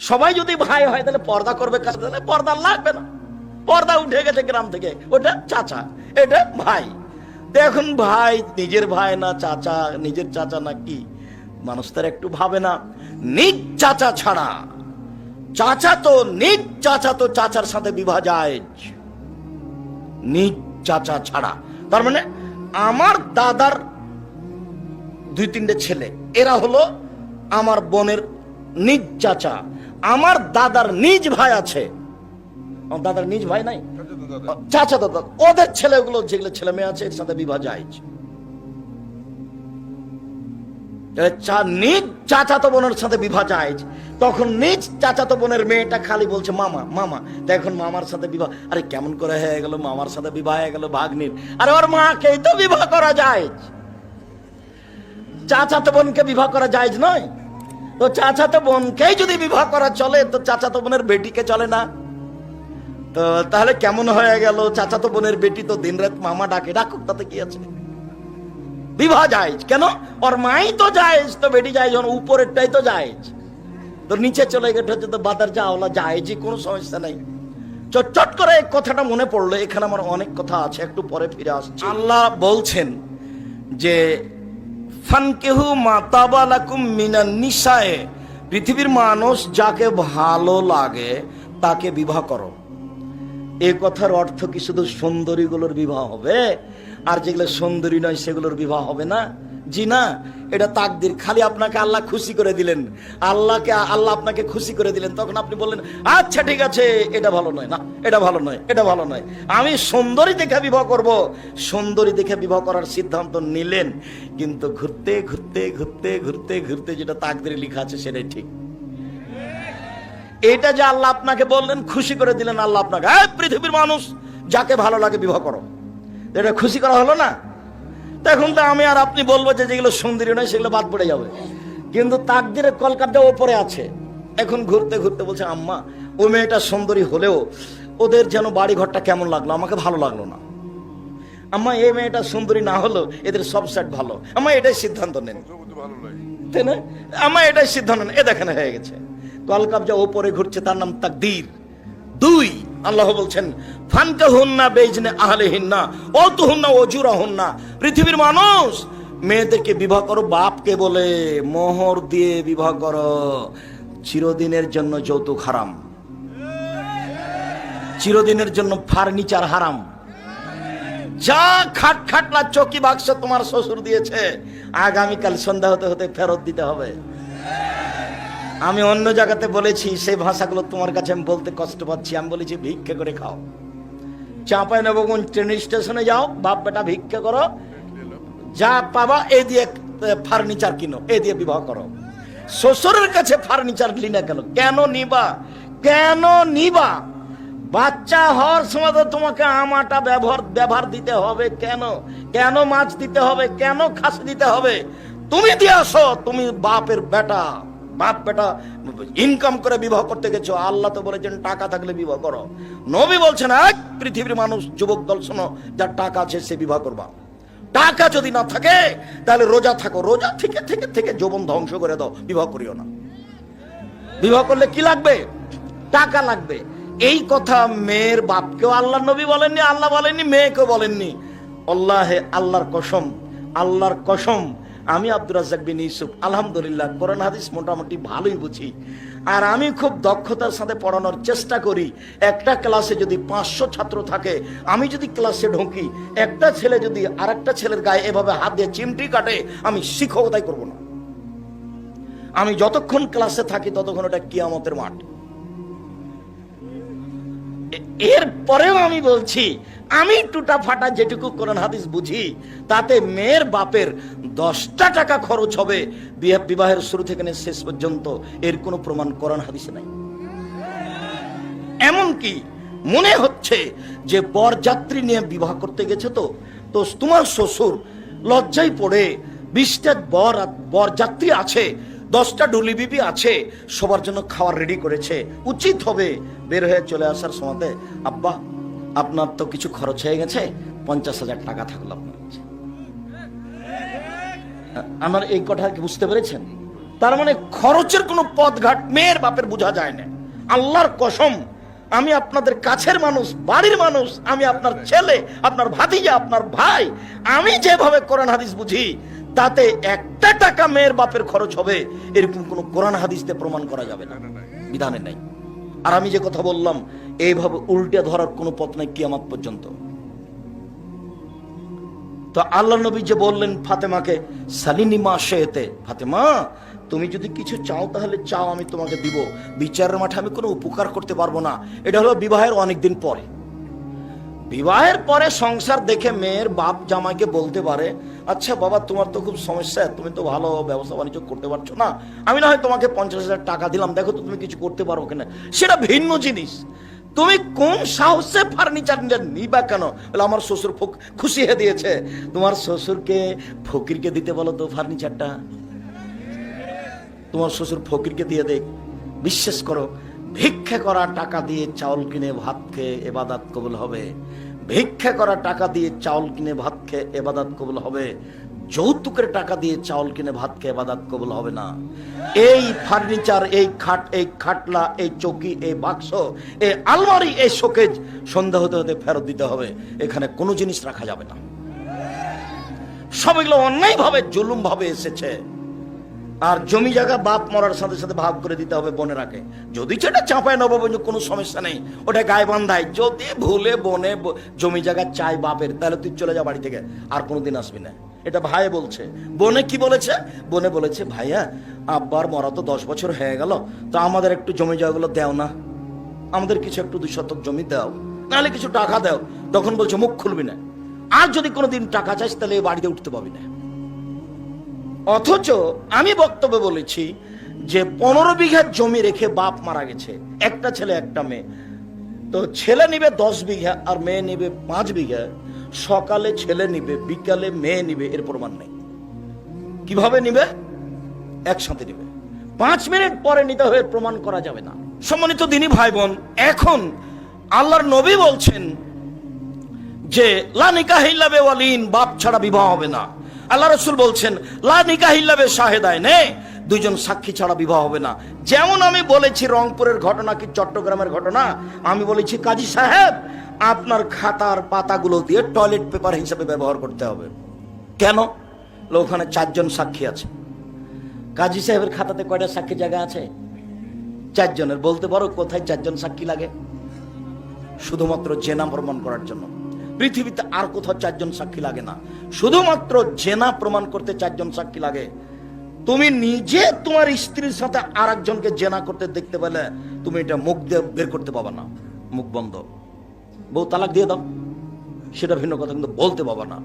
সবাই যদি ভাই হয় তাহলে পর্দা করবে কাছে, তাহলে পর্দা লাগবে না। পর্দা উঠে গেছে গ্রাম থেকে, ওটা চাচা, এটা ভাই। তো এখন ভাই নিজের ভাই না চাচা, নিজের চাচা না কি, মানুষ তার একটু ভাবে না। নিজ চাচা ছাড়া চাচা তো, নিজ চাচা তো চাচার সাথে বিবাহ জায়েজ, নিজ চাচা ছাড়া। তার মানে আমার দাদার 2-3টে ছেলে, এরা হলো আমার বোনের নিজ চাচা। আমার দাদার নিজ ভাই আছে, আমার দাদার নিজ ভাই নাই, চাচা দাদা, ওদের ছেলেগুলো যেগুলো ছেলে মেয়ে আছে এর সাথে বিবাহ জায়েজ। নিজ চাচাতো বোনের সাথে বিবাহ জায়েজ। তখন নিজ চাচাতো বোনের মেয়েটা খালি বলছে মামা মামা, তো এখন মামার সাথে বিবাহ, আরে কেমন করে হয়ে গেল মামার সাথে বিবাহ হয়ে গেল ভাগ্নির? আরে ওর মাকেই তো বিবাহ করা জায়েজ, চাচাতো বোনকে বিবাহ করা জায়েজ নয়? তো চাচাতো বোনকেই যদি বিবাহ করা চলে, তো চাচাতো বোনের বেটিকে চলে না? তো তাহলে কেমন হয়ে গেল? চাচাতো বোনের বেটি তো দিনরাত মামা ডাকে, ডাকুক, তাতে কি আছে? বিবাহ জায়েজ। কেন? ওর মাই তো জায়েজ, তো বেটি জায়েজ, উপরেরটাই তো জায়েজ, তো নিচে চলে গেছে হচ্ছে তো বাদার জাওলা জায়েজই, কোনো সমস্যা নাই। চট করে এই কথাটা মনে পড়লো, এখানে আমার অনেক কথা আছে, একটু পরে ফিরে আসছি। আল্লাহ বলছেন যে ফানকিহু মা তাবা লাকুম মিনান নিসায়ে, পৃথিবীর মানুষ যাকে ভালো লাগে তাকে বিবাহ করো। এই কথার অর্থ কি শুধু সুন্দরীগুলোর বিবাহ হবে, আর যেগুলো সুন্দরী নয় সেগুলোর বিবাহ হবে না? জি না, এটা তাকদির। খালি আপনাকে আল্লাহ খুশি করে দিলেন, আল্লাহ আপনাকে খুশি করে দিলেন, তখন আপনি বললেন আচ্ছা ঠিক আছে, এটা ভালো নয়, না এটা ভালো নয়, এটা ভালো নয়, আমি সুন্দরী দেখে বিবাহ করব। সুন্দরী দেখে বিবাহ করার সিদ্ধান্ত নিলেন, কিন্তু ঘুরতে ঘুরতে ঘুরতে ঘুরতে ঘুরতে যেটা তাকদিরে লেখা আছে সেটাই ঠিক। এটা যে আল্লাহ আপনাকে বললেন, খুশি করে দিলেন আল্লাহ আপনাকে, পৃথিবীর মানুষ যাকে ভালো লাগে বিবাহ করো, এটা খুশি করা হলো না? তখন তো আমি আর আপনি বলবো যে যেগুলো সুন্দরী নয় সেগুলো বাদ পড়ে যাবে, কিন্তু তাকদিরের কলকাতা ওপরে আছে। এখন ঘুরতে ঘুরতে বলছে আম্মা ও মেয়েটা সুন্দরী হলেও ওদের যেন বাড়ি ঘরটা কেমন লাগলো, আমাকে ভালো লাগলো না। আম্মা এই মেয়েটা সুন্দরী না হলো এদের সব সেট ভালো, আম্মা এটাই সিদ্ধান্ত নেন, তাই না? আম্মা এটাই সিদ্ধান্ত নেন। এ দেখেন হয়ে গেছে, কলকাতা ওপরে ঘুরছে, তার নাম তাকদীর। 2, আল্লাহ বলছেন ফানকাহুন্না বেইজনে আহলিহিন্না ওয়াতুহুন্না ওজুরাহুন্না, পৃথিবীর মানুষ মেয়েদেরকে বিবাহ করো, বাপকে বলে মোহর দিয়ে বিবাহ করো। চিরদিনের জন্য যৌতুক হারাম, চিরদিনের জন্য ফার্নিচার হারাম। যা খাটখাটলা চৌকি বাক্স তোমার শ্বশুর দিয়েছে, আগামীকাল সন্ধ্যা হতে হতে ফেরত দিতে হবে। আমি অন্য জায়গাতে বলেছি, সেই ভাষাগুলো তোমার কাছে আমি বলতে কষ্ট পাচ্ছি। আমি বলেছি ভিক্ষা করে খাও, চাঁপাইনবাবগঞ্জ ট্রেন স্টেশনে যাও, বাপ বেটা ভিক্ষা করো, যা পাবা এ দিয়ে ফার্নিচার কিনো, এ দিয়ে বিবাহ করো। শ্বশুরের কাছে ফার্নিচার কিনি না কেন? কেন নিবা? কেন নিবা? বাচ্চা হওয়ার সময় তো তোমাকে আমাটা ব্যবহার দিতে হবে, কেন? কেন মাছ দিতে হবে? কেন খাসি দিতে হবে? তুমি দিয়ে আসো, তুমি বাপের বেটা, বাপ বেটা ইনকাম করে বিবাহ করতে গেছো। আল্লাহ তো বলেছেন টাকা থাকলে বিবাহ করো। নবী বলছেন এক পৃথিবীর মানুষ, যুবক দল শোনো, যার টাকা আছে সে বিবাহ করবা। টাকা যদি না থাকে তাহলে রোজা থাকো, রোজা থেকে থেকে থেকে যৌবন ধ্বংস করে দাও, বিবাহ করিও না। বিবাহ করলে কি লাগবে? টাকা লাগবে। এই কথা মেয়ের বাপকেও আল্লাহ নবী বলেননি, আল্লাহ বলেননি, মেয়েকেও বলেননি। আল্লাহে, আল্লাহর কসম, আল্লাহর কসম, আমি আব্দুর রাজ্জাক বিন ইউসুফ আলহামদুলিল্লাহ কোরআন হাদিস মোটামুটি ভালোই বুঝি, আর আমি খুব দক্ষতার সাথে পড়ানোর চেষ্টা করি। একটা ক্লাসে যদি 500 ছাত্র থাকে, আমি যদি ক্লাসে ঢুকি, একটা ছেলে যদি আরেকটা ছেলের গায়ে এভাবে হাত দিয়ে চিমটি কাটে, আমি শিক্ষকতাই করব না। আমি যতক্ষণ ক্লাসে থাকি ততক্ষণ এটা কিয়ামতের মাঠ। এরপরেও আমি বলছি, আমি টুটা ফাটা যেটুকু কোরআন হাদিস বুঝি, তাতে মেয়ের বাপের 10টা টাকা খরচ হবে বিবাহের শুরু থেকে শেষ পর্যন্ত, এর কোনো প্রমাণ কোরআন হাদিসে নাই। এমনকি মনে হচ্ছে যে বরযাত্রী নিয়ে বিবাহ করতে গেছে, তো তোমার শ্বশুর লজ্জায় পড়ে 20টা বরযাত্রী আছে, 10টা ডুলি বিবি আছে, সবার জন্য খাবার রেডি করেছে। উচিত হবে বের হয়ে চলে আসার সময়, আব্বা আপনার তো কিছু খরচ হয়ে গেছে, 50,000 টাকা থাকলো আপনার কাছে। আমার এই কথা কি বুঝতে পেরেছেন? তার মানে খরচের কোনো পথঘাট মেয়ের বাপের বোঝা যায় না। আল্লাহর কসম, আমি আপনাদের কাছের মানুষ, বাড়ির মানুষ, আমি আপনার ছেলে, আপনার ভাতিজা, আপনার ভাই, আমি যেভাবে কোরআন হাদিস বুঝি তাতে একটা টাকা মেয়ের বাপের খরচ হবে এরকম কোন কোরআন হাদিসে প্রমাণ করা যাবে না, বিধানে নাই। আর আমি যে কথা বললাম এইভাবে উল্টে ধরার কোনো পথ নাই কিয়ামত পর্যন্ত। তো আল্লাহ নবী যে বললেন ফাতেমাকে, সালিনি মা শেতে, ফাতেমা তুমি যদি কিছু চাও তাহলে চাও, আমি তোমাকে দিব। বিচারের মাঠে আমি কোনো উপকার করতে পারবো না। এটা হলো বিবাহের অনেকদিন পরে। বিবাহের পরে সংসার দেখে মেয়ের বাপ জামাইকে বলতে পারে, আচ্ছা বাবা তোমার তো খুব সমস্যা, তুমি তো ভালো ব্যবসা বাণিজ্য করতে পারছো না, আমি না হয় তোমাকে 50,000 টাকা দিলাম, দেখো তো তুমি কিছু করতে পারো কিনা। সেটা ভিন্ন জিনিস। তুমি কোন সাহসে ফার্নিচার নিবা কেন? বলে আমার শ্বশুর খুশি হয়ে দিয়েছে। তোমার শ্বশুরকে ফকিরকে দিতে বলো তো ফার্নিচারটা, তোমার শ্বশুর ফকিরকে দিয়ে দেখ। বিশ্বাস করো, ভিক্ষা করা টাকা দিয়ে চাউল কিনে ভাত খেয়ে এবাদাত কবুল হবে। ভিক্ষা করা টাকা দিয়ে চাউল কিনে ভাত খেয়ে এবাদাত কবুল হবে। যৌতুকের টাকা দিয়ে চাউল কিনে ভাত খেয়ে এবাদাত কবুল হবে না। এই ফার্নিচার, এই খাট, এই খাটলা, এই চৌকি, এই বাক্স, এই আলমারি, এই শোকেজ সন্ধ্যা হতে হতে ফেরত দিতে হবে। এখানে কোনো জিনিস রাখা যাবে না। সবগুলো অন্যায় ভাবে, জুলুম ভাবে এসেছে। আর জমি জায়গা বাপ মরার সাথে সাথে ভাগ করে দিতে হবে বোনেরাকে। যদি সেটা চাঁপায় নবাব, কোনো সমস্যা নেই, ওটা গায়ে বান্ধায়। যদি ভুলে বনে জমি জায়গা চাই বাপের, তাহলে তুই চলে যা বাড়ি থেকে, আর কোনোদিন আসবি না। এটা ভাই বলছে। বোনে কি বলেছে? বোনে বলেছে, ভাইয়া আব্বার মরা তো 10 বছর হয়ে গেল, তো আমাদের একটু জমি জায়গাগুলো দেও না, আমাদের কিছু একটু 2 শতক জমি দাও, নাহলে কিছু টাকা দাও। তখন বলছে মুখ খুলবি না, আর যদি কোনোদিন টাকা চাইস তাহলে এই বাড়িতে উঠতে পাবি না। অথচ আমি বক্তব্যে বলেছি যে 15 বিঘা জমি রেখে বাপ মারা গেছে, একটা ছেলে একটা মেয়ে। তো ছেলে নিবে 10 বিঘা আর মেয়ে নিবে 5 বিঘা। সকালে ছেলে নিবে, বিকালে মেয়ে নিবে, এর প্রমাণ নেই। কিভাবে নিবে? একসাথে নিবে। 5 মিনিট পরে নিতে হয়ে প্রমাণ করা যাবে না। সম্মানিত দিনী ভাই বোন, এখন আল্লাহর নবী বলছেন যে লা নিকাহ ইল্লা বিওয়ালিন, বাপ ছাড়া বিবাহ হবে না। আল্লাহ রাসূল বলছেন লা নিকাহ ইল্লা বিশাহিদাইনে, 2 জন সাক্ষী ছাড়া বিবাহ হবে না। যেমন আমি বলেছি রংপুরের ঘটনা কি চট্টগ্রামের ঘটনা, আমি বলেছি কাজী সাহেব আপনার খাতার পাতাগুলো দিয়ে টয়লেট পেপার হিসেবে ব্যবহার করতে হবে। কেন? ওখানে 4 জন সাক্ষী আছে। কাজী সাহেবের খাতাতে কয়টা সাক্ষী জায়গা আছে? 4 জনের। বলতে পারো কোথায় 4 জন সাক্ষী লাগে? শুধুমাত্র জেনা প্রমাণ করার জন্য। পৃথিবীতে আর কোথাও 4 জন সাক্ষী লাগে না। শুধুমাত্র জেনা প্রমাণ করতে 4 জন সাক্ষী লাগে। তুমি নিজে তোমার স্ত্রীর সাথে আর একজনকে জেনা করতে দেখতে পেলে তুমি এটা মুখ দিয়ে বের করতে পাবা না, মুখ বন্ধ। বউ তালাক দিয়ে দাও, সেটা ভিন্ন কথা, কিন্তু বলতে পাবা না।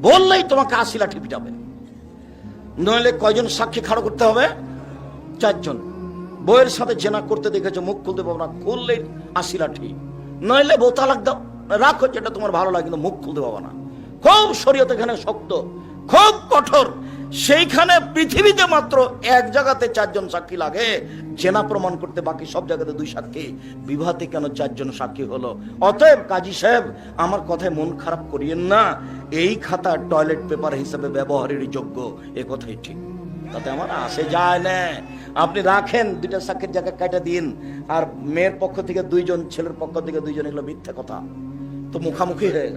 বললেই তোমাকে 80 লাঠি পিটাবে। নইলে কয়জন সাক্ষী খাড়ো করতে হবে? 4 জন। বউয়ের সাথে জেনা করতে দেখেছো, মুখ খুলতে পাবো না, খুললেই 80 লাঠি। নইলে বউ তালাক দাও, রাখো যেটা তোমার ভালো লাগে, কিন্তু মুখ খুলতে পাবো না। খুব শরীয়ত এখানে শক্ত, খুব কঠোর। সেইখানে পৃথিবীতে মাত্র এক জায়গাতে 4 জন সাক্ষী লাগে জেনা প্রমাণ করতে, বাকি সব জায়গাতে 2 সাক্ষী। বিবাহতে কেন 4 জন সাক্ষী হলো? অতএব কাজী সাহেব আমার কথায় মন খারাপ করিয়েন না, এই খাতা টয়লেট পেপার হিসেবে ব্যবহারের যোগ্য, এ কথাই ঠিক। তাতে আমার আসে যায় না। আপনি রাখেন, 2টা সাক্ষীর জায়গা কাটা দিন। আর মেয়ের পক্ষ থেকে 2 জন, ছেলের পক্ষ থেকে 2 জন, এগুলো মিথ্যা কথা। তো মুখামুখি হয়ে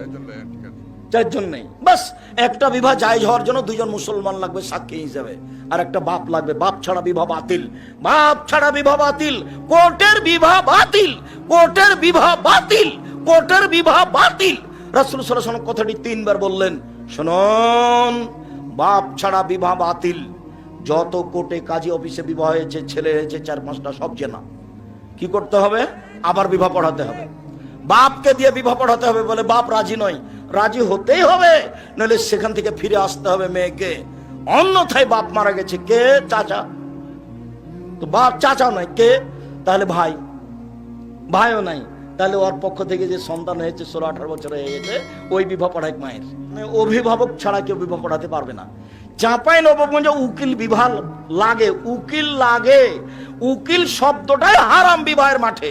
4 জন নেই। বাস একটা বিবাহ জায়েজ হওয়ার জন্য 2 জন মুসলমান লাগবে সাক্ষী হিসেবে, আর একটা বাপ লাগবে। বাপ ছাড়া বিবাহ বাতিল, বাপ ছাড়া বিবাহ বাতিল। কোর্টের বিবাহ বাতিল, কোর্টের বিবাহ বাতিল, কোর্টের বিবাহ বাতিল। রাসূল সাল্লাল্লাহু আলাইহি ওয়াসাল্লাম কথাটি 3 বার বললেন। শুনুন, বাপ ছাড়া বিবাহ বাতিল। যত কোর্টে কাজী অফিসে বিবাহ হয়েছে, ছেলে হয়েছে 4-5টা, সব জেনা। কি করতে হবে? আবার বিবাহ পড়াতে হবে। বাপকে দিয়ে বিবাহ পড়াতে হবে। বলে বাপ রাজি নয়, রাজি হতেই হবে, নইলে সেখান থেকে ফিরে আসতে হবে মেয়েকে। অন্যথায় বাপ মারা গেছে, কে? চাচা। তো বাপ চাচাও নাই, কে? তাহলে ভাই, ভাইও নাই। তাহলে ওর পক্ষ থেকে যে সন্তান হয়েছে 16-18 বছর হয়ে গেছে, ওই বিবাহ পড়ায় মায়ের। অভিভাবক ছাড়া কেউ বিবাহ পড়াতে পারবে না। চাঁপাই নবাবগঞ্জে উকিল বিবাহ লাগে, উকিল লাগে। উকিল শব্দটাই হারাম বিবাহের মাঠে।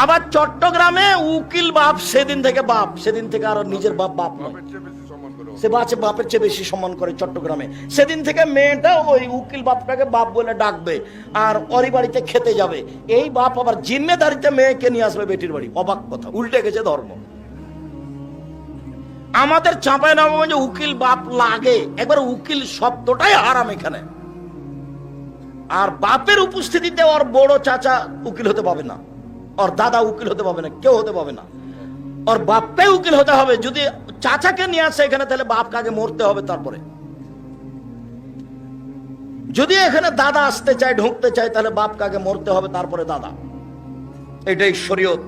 আবার চট্টগ্রামে উকিল বাপ, সেদিন থেকে বাপ, সেদিন থেকে আর নিজের বাপ বাপ নয়। সে বাপের চেয়ে বেশি সম্মান করে চট্টগ্রামে। সেদিন থেকে মেয়েটা ওই উকিল বাপটাকে বাপ বলে ডাকবে, আর ওরই বাড়িতে খেতে যাবে। এই বাপ আবার জিম্মেদারিতে মেয়েকে নিয়ে আসবে বেটির বাড়ি। অবাক কথা, উল্টে গেছে ধর্ম। আমাদের চাঁপাইনবাবগঞ্জে উকিল বাপ লাগে, একবার উকিল শব্দটাই হারাম এখানে। আর বাপের উপস্থিতিতে ওর বড় চাচা উকিল হতে পাবে না, ওর দাদা উকিল হতে পাবে না, কেউ হতে পাবে না। ওর বাপকে উকিল হতে হবে। যদি চাচাকে নিয়ে আসে এখানে, তাহলে বাপকে আগে মরতে হবে তারপরে। যদি এখানে দাদা আসতে চায়, ঢুকতে চায়, তাহলে বাপকে আগে মরতে হবে তারপরে দাদা। এটাই শরীয়ত।